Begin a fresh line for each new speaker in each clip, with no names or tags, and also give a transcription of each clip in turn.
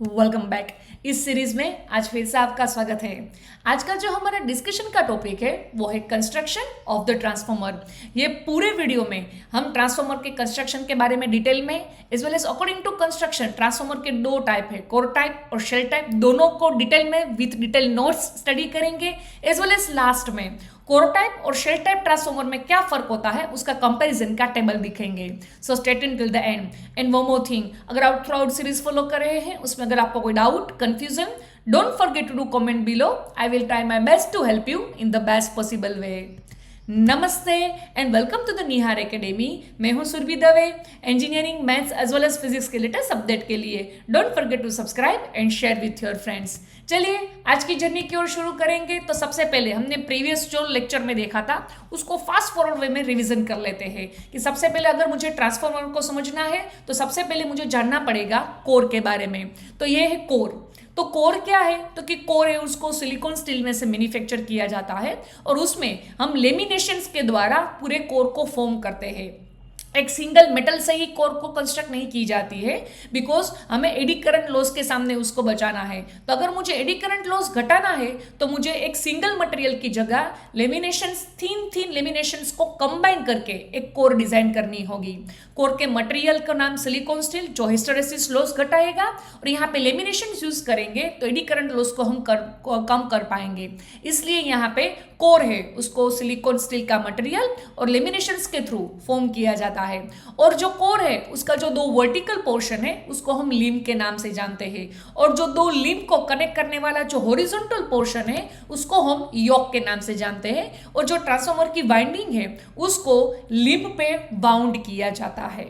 Welcome back. इस series में आज फिर से आपका स्वागत है। आज का जो हमारा डिस्कशन का टॉपिक है वो है कंस्ट्रक्शन ऑफ द ट्रांसफॉर्मर। ये पूरे वीडियो में हम ट्रांसफॉर्मर के कंस्ट्रक्शन के बारे में डिटेल में as well as according to construction transformer के दो टाइप है, कोर टाइप और शेल टाइप, दोनों को डिटेल में विथ डिटेल नोट्स स्टडी करेंगे। एज वेल एज लास्ट में कोर टाइप और शेल टाइप ट्रांसफॉर्मर में क्या फर्क होता है उसका कंपैरिजन का टेबल दिखेंगे। So stay tuned till the end. And one more thing, अगर आप थ्रू आउट सीरीज फॉलो कर रहे हैं उसमें अगर आपको कोई doubt confusion, don't forget to do comment below. I will try my best to help you in the best possible way. नमस्ते and welcome to the Nihar academy. मैं हूं Surbhi Dave. Engineering, maths as well as physics के latest update के लिए don't forget to subscribe and share with your friends. चलिए आज की journey की ओर शुरू करेंगे। तो सबसे पहले हमने प्रीवियस जो लेक्चर में देखा था उसको फास्ट फॉरवर्ड वे में रिवीजन कर लेते हैं कि सबसे पहले अगर मुझे ट्रांसफॉर्मर को समझना है तो सबसे पहले मुझे जानना पड़ेगा कोर के बारे में। तो ये है कोर। तो कोर क्या है? तो कि कोर है उसको सिलिकॉन स्टील में से मैन्युफैक्चर किया जाता है और उसमें हम लेमिनेशंस के द्वारा पूरे कोर को फॉर्म करते हैं। एक सिंगल मेटल से ही कोर को कंस्ट्रक्ट नहीं की जाती है बिकॉज हमें एडी करंट लॉस के सामने उसको बचाना है। तो अगर मुझे एडी करंट लॉस घटाना है तो मुझे एक सिंगल मटेरियल की जगह लेमिनेशंस, थीन लेमिनेशंस को कंबाइन करके एक कोर डिजाइन करनी होगी। कोर के मटेरियल का नाम सिलिकॉन स्टील जो हिस्टेरेसिस लॉस घटाएगा और यहाँ पे लेमिनेशंस यूज करेंगे तो एडी करंट लॉस को हम कम कर पाएंगे। इसलिए यहाँ पे कोर है उसको सिलिकॉन स्टील का मटेरियल और लेमिनेशंस के थ्रू फॉर्म किया जाता है। और जो कोर है उसका जो दो वर्टिकल पोर्शन है उसको हम लिम्ब के नाम से जानते हैं और जो दो लिम्ब को कनेक्ट करने वाला जो हॉरिजॉन्टल पोर्शन है उसको हम योक के नाम से जानते हैं। और जो ट्रांसफॉर्मर की वाइंडिंग है उसको लिम्ब पे बाउंड किया जाता है।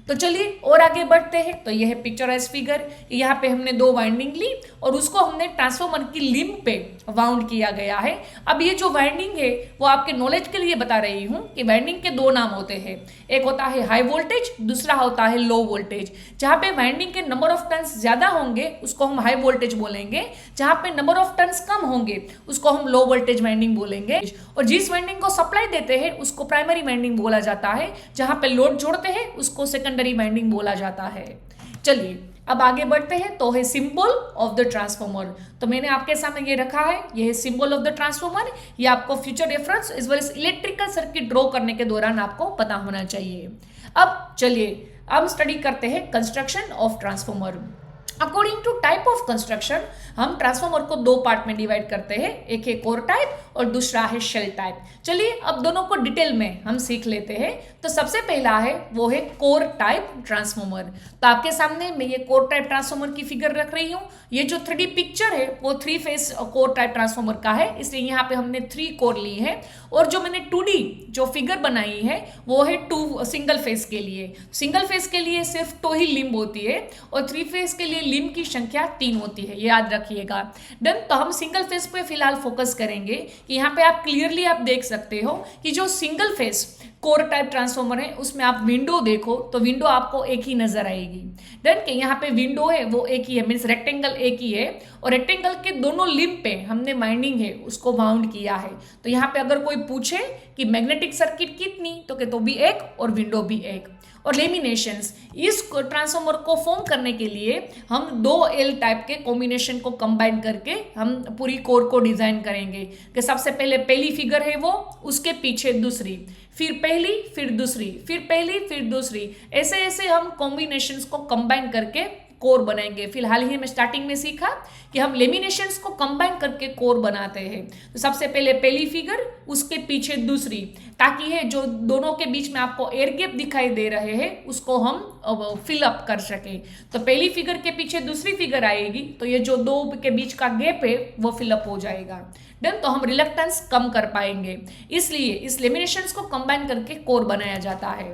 तो चलिए और आगे बढ़ते हैं। तो यह है पिक्चराइज फिगर। यहाँ पे हमने दो वाइंडिंग ली और उसको हमने ट्रांसफॉर्मर की लिम्ब पे वाउंड किया गया है। अब ये जो वाइंडिंग है वो आपके नॉलेज के लिए बता रही हूँ कि वाइंडिंग के दो नाम होते हैं, एक होता है हाई वोल्टेज, दूसरा होता है लो वोल्टेज। जहाँ पे वाइंडिंग के नंबर ऑफ टर्न्स ज्यादा होंगे उसको हम हाई वोल्टेज बोलेंगे, जहाँ पे नंबर ऑफ टर्न्स कम होंगे उसको हम लो वोल्टेज वाइंडिंग बोलेंगे। और जिस वाइंडिंग को सप्लाई देते हैं उसको प्राइमरी वाइंडिंग बोला जाता है, जहाँ पे लोड जोड़ते हैं उसको सेकेंडरी वाइंडिंग बोला जाता है। चलिए अब आगे बढ़ते हैं। तो है सिंबल ऑफ द ट्रांसफॉर्मर। तो मैंने आपके सामने ये रखा है, ये है सिंबल ऑफ द ट्रांसफॉर्मर। ये आपको future reference as well as electrical circuit draw करने के दौरान आपको पता होना चाहिए। अब चलिए अब स्टडी करते हैं construction of transformer. According to type of construction हम ट्रांसफॉर्मर को दो पार्ट में डिवाइड करते हैं, एक है कोर टाइप और दूसरा है शेल टाइप। चलिए अब दोनों को डिटेल में हम सीख लेते हैं। तो सबसे पहला है वो है कोर टाइप ट्रांसफॉर्मर। तो आपके सामने मैं ये कोर टाइप ट्रांसफॉर्मर की फिगर रख रही हूँ। ये जो 3D पिक्चर है वो 3 फेस कोर टाइप ट्रांसफॉर्मर का है, इसलिए यहाँ पे हमने 3 कोर ली है। और जो मैंने 2D जो फिगर बनाई है वो है 2 सिंगल फेस के लिए। सिंगल फेस के लिए सिर्फ 2 ही लिम्ब होती है और 3 फेस के लिए लिम्ब की संख्या 3 होती है, ये याद रखिएगा। डन। तो हम सिंगल फेस पे फिलहाल फोकस करेंगे कि यहाँ पे आप क्लियरली आप देख सकते हो कि जो single phase core type transformer है उसमें आप विंडो देखो तो विंडो आपको एक ही नजर आएगी। डन के यहाँ पे विंडो है वो एक ही है, मीन्स रेक्टेंगल एक ही है और रेक्टेंगल के दोनों लिम्ब पे हमने वाइंडिंग है उसको बाउंड किया है। तो यहाँ पे अगर कोई पूछे कि मैग्नेटिक सर्किट कितनी, तो कि तो भी एक और विंडो भी एक। और लेमिनेशंस, इस ट्रांसफॉर्मर को फॉर्म करने के लिए हम 2 एल टाइप के कॉम्बिनेशन को कंबाइन करके हम पूरी कोर को डिजाइन करेंगे। कि सबसे पहले पहली फिगर है वो, उसके पीछे दूसरी, फिर पहली, फिर दूसरी, फिर पहली, फिर दूसरी, ऐसे ऐसे हम कॉम्बिनेशंस को कंबाइन करके कोर बनाएंगे। फिलहाल ही मैं स्टार्टिंग में सीखा कि हम लेमिनेशंस को कंबाइन करके कोर बनाते हैं। तो सबसे पहले पहली फिगर, उसके पीछे दूसरी, ताकि है जो दोनों के बीच में आपको एयर गैप दिखाई दे रहे हैं उसको हम फिल अप कर सके। तो पहली फिगर के पीछे दूसरी फिगर आएगी तो ये जो दो के बीच का गैप है वो फिल अप हो जाएगा। डन। तो हम रिलक्टेंस कम कर पाएंगे, इसलिए इस लेमिनेशंस को कंबाइन करके कोर बनाया जाता है।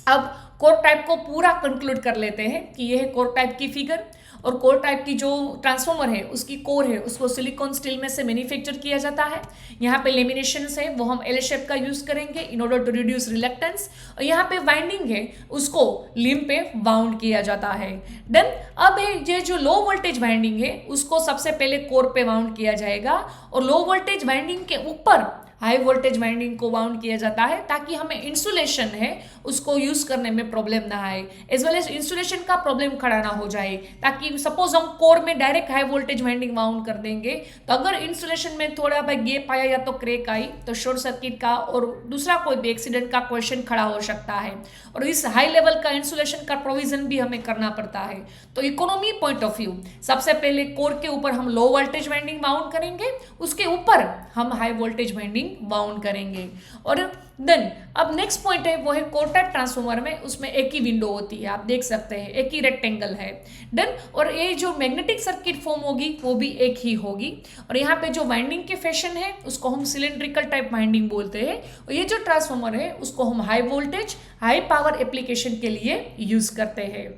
अब कोर टाइप को पूरा कंक्लूड कर लेते हैं कि यह है कोर टाइप की फिगर। और कोर टाइप की जो ट्रांसफॉर्मर है उसकी कोर है उसको सिलिकॉन स्टील में से मैन्युफैक्चर किया जाता है। यहाँ पे लेमिनेशंस है वो हम एल शेप का यूज करेंगे in order to reduce reluctance. और यहाँ पे वाइंडिंग है उसको लिम्ब पे बाउंड किया जाता है। डन। अब है ये जो लो वोल्टेज वाइंडिंग है उसको सबसे पहले कोर पे बाउंड किया जाएगा और लो वोल्टेज वाइंडिंग के ऊपर हाई वोल्टेज वाइंडिंग को वाउंड किया जाता है ताकि हमें इंसुलेशन है उसको यूज करने में प्रॉब्लम ना आए, एज वेल एज इंसुलेशन का प्रॉब्लम खड़ा ना हो जाए, ताकि सपोज हम कोर में direct high voltage winding wound कर देंगे तो अगर इंसुलेशन में थोड़ा भाई गैप आया या तो क्रैक आई तो शॉर्ट सर्किट का और दूसरा कोई भी एक्सीडेंट का क्वेश्चन खड़ा हो सकता है, और इस हाई लेवल का इंसुलेशन का प्रोविजन भी हमें करना पड़ता है। तो इकोनॉमी पॉइंट ऑफ व्यू सबसे पहले कोर के ऊपर हम लो वोल्टेज वाइंडिंग वाउंड करेंगे, उसके ऊपर हम हाई वोल्टेज वाइंडिंग वाउंड करेंगे। और देन अब नेक्स्ट पॉइंट है वो है कोर टाइप ट्रांसफॉर्मर में उसमें एक ही विंडो होती है, आप देख सकते हैं एक ही रेक्टेंगल है। देन और ये जो मैग्नेटिक सर्किट फॉर्म होगी वो भी एक ही होगी, और यहाँ पे जो वाइंडिंग के फैशन है उसको हम सिलेंड्रिकल टाइप वाइंडिंग बोलते हैं, और ये जो ट्रांसफॉर्मर है उसको हम high voltage high power application के लिए यूज करते हैं।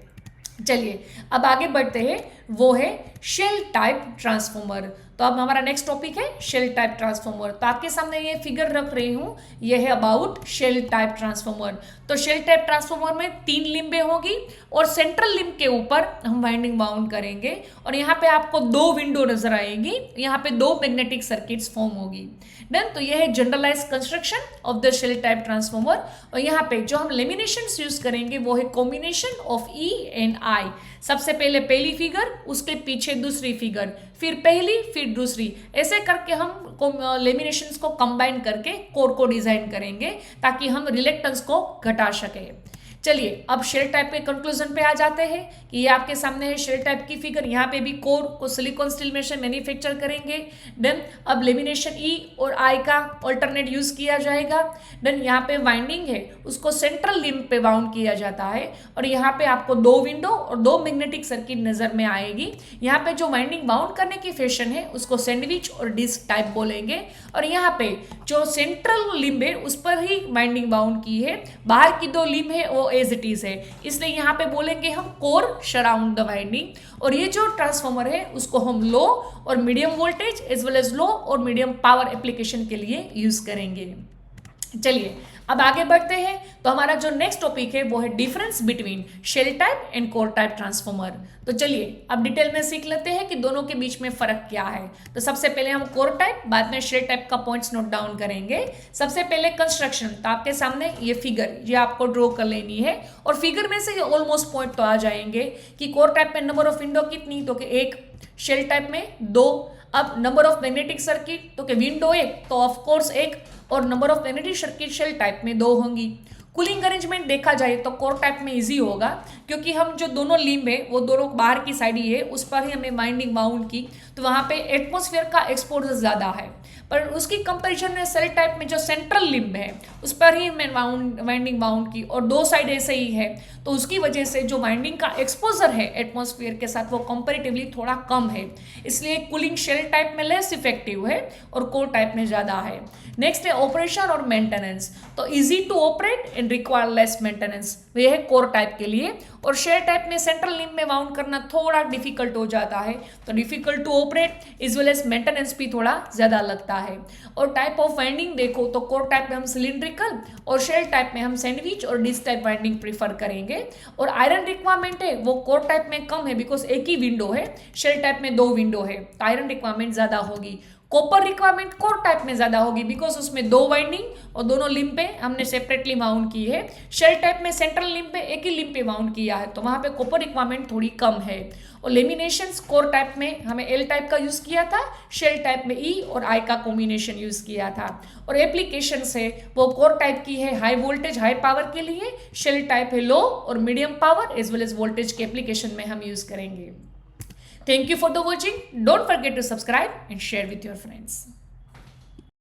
चलिए अब आगे बढ़ते हैं, वो है शेल टाइप ट्रांसफॉर्मर। तो अब हमारा नेक्स्ट टॉपिक है शेल टाइप ट्रांसफॉर्मर। तो आपके सामने ये फिगर रख रही हूँ, ये है अबाउट शेल टाइप ट्रांसफॉर्मर। तो शेल टाइप ट्रांसफॉर्मर में 3 लिम्बे होगी और सेंट्रल लिम्ब के ऊपर हम वाइंडिंग वाउंड करेंगे, और यहाँ पे आपको 2 विंडो नजर आएगी, यहाँ पे 2 मैग्नेटिक सर्किट्स फॉर्म होगी। देन तो यह है generalize construction of the shell type transformer, और यहाँ पे जो हम लेमिनेशंस यूज करेंगे वो है combination of E and I. सबसे पहले पहली फिगर, उसके पीछे दूसरी फिगर, फिर पहली फिर दूसरी, ऐसे करके हम लेमिनेशंस को कंबाइन करके कोर को डिजाइन करेंगे ताकि हम रिलेक्टेंस को घटा सके। चलिए अब शेल टाइप के कंक्लूजन पे आ जाते हैं कि ये आपके सामने है शेल टाइप की फिगर। यहाँ पे भी कोर को सिलिकॉन स्टील में से मैन्युफैक्चर करेंगे। देन अब लेमिनेशन ई और आई का ऑल्टरनेट यूज किया जाएगा। देन यहाँ पे वाइंडिंग है उसको सेंट्रल लिम्ब पे वाउंड किया जाता है, और यहाँ पे आपको 2 विंडो और 2 मैग्नेटिक सर्किट नजर में आएगी। यहाँ पे जो वाइंडिंग वाउंड करने की फैशन है उसको सैंडविच और डिस्क टाइप बोलेंगे, और यहाँ पे जो सेंट्रल लिम्ब है उस पर ही वाइंडिंग वाउंड की है, बाहर की 2 लिम्ब है वो एज इट इज है, इसलिए यहाँ पे बोलेंगे हम कोर सराउंड द वाइंडिंग। और ये जो ट्रांसफॉर्मर है उसको हम लो और medium voltage as well as low और मीडियम पावर एप्लीकेशन के लिए यूज करेंगे। चलिए अब आगे बढ़ते हैं, तो हमारा जो नेक्स्ट टॉपिक है वो है difference between shell type and core type transformer. तो चलिए अब डिटेल में सीख लेते हैं कि दोनों के बीच में फर्क क्या है। तो सबसे पहले हम कोर टाइप, बाद में शेल टाइप का पॉइंट्स नोट डाउन करेंगे। सबसे पहले कंस्ट्रक्शन, तो आपके सामने ये फिगर ये आपको ड्रॉ कर लेनी है, और फिगर में से ये ऑलमोस्ट पॉइंट तो आ जाएंगे कि कोर टाइप में नंबर ऑफ विंडो कितनी, तो कि 1, शेल टाइप में 2। अब नंबर ऑफ मैग्नेटिक सर्किट, तो कि विंडो 1 तो ऑफ कोर्स 1, और number of magnetic circuit shell type में 2 होंगी। कूलिंग अरेंजमेंट देखा जाए तो कोर टाइप में इजी होगा, क्योंकि हम जो दोनों लिम्ब है वो दोनों बाहर की साइड ही है, उस पर ही हमने वाइंडिंग वाउंड की, तो वहाँ पे एटमॉस्फेयर का एक्सपोजर ज़्यादा है। पर उसकी कंपैरिजन में सेल टाइप में जो सेंट्रल लिम्ब है उस पर ही मैं वाइंडिंग वाउंड की, और 2 साइड ऐसे ही है, तो उसकी वजह से जो वाइंडिंग का एक्सपोजर है एटमॉस्फेयर के साथ वो कंपैरेटिवली थोड़ा कम है, इसलिए कूलिंग शेल टाइप में लेस इफेक्टिव है और कोर टाइप में ज़्यादा है। नेक्स्ट है ऑपरेशन और मेंटेनेंस, तो easy to operate and require less maintenance, ये है कोर टाइप के लिए। और शेल टाइप में सेंट्रल लिम्ब में वाउंड करना थोड़ा डिफिकल्ट हो जाता है, तो difficult to operate is well as maintenance भी थोड़ा ज़्यादा लगता है। और टाइप ऑफ वाइंडिंग देखो तो कोर टाइप में हम सिलिंड्रिकल और शेल टाइप में हम सैंडविच और डिस्क टाइप वाइंडिंग प्रीफर करेंगे। और आयरन रिक्वायरमेंट है वो कोर टाइप में कम है, बिकॉज एक ही विंडो है, शेल टाइप में 2 विंडो है, तो आयरन रिक्वायरमेंट ज़्यादा होगी। कॉपर रिक्वायरमेंट कोर टाइप में ज्यादा होगी, बिकॉज उसमें 2 वाइंडिंग और दोनों लिम्ब पे हमने सेपरेटली माउंट की है। शेल टाइप में सेंट्रल लिम्ब पे एक ही लिम्ब पे माउंट किया है, तो वहां पे कॉपर रिक्वायरमेंट थोड़ी कम है। और लेमिनेशंस कोर टाइप में हमें एल टाइप का यूज किया था, शेल टाइप में ई और आई का कॉम्बिनेशन यूज किया था। और एप्लीकेशन है वो कोर टाइप की है हाई वोल्टेज हाई पावर के लिए, शेल टाइप है लो और medium power as well as voltage के एप्लीकेशन में हम यूज करेंगे। Thank you for the watching. Don't forget to subscribe and share with your friends.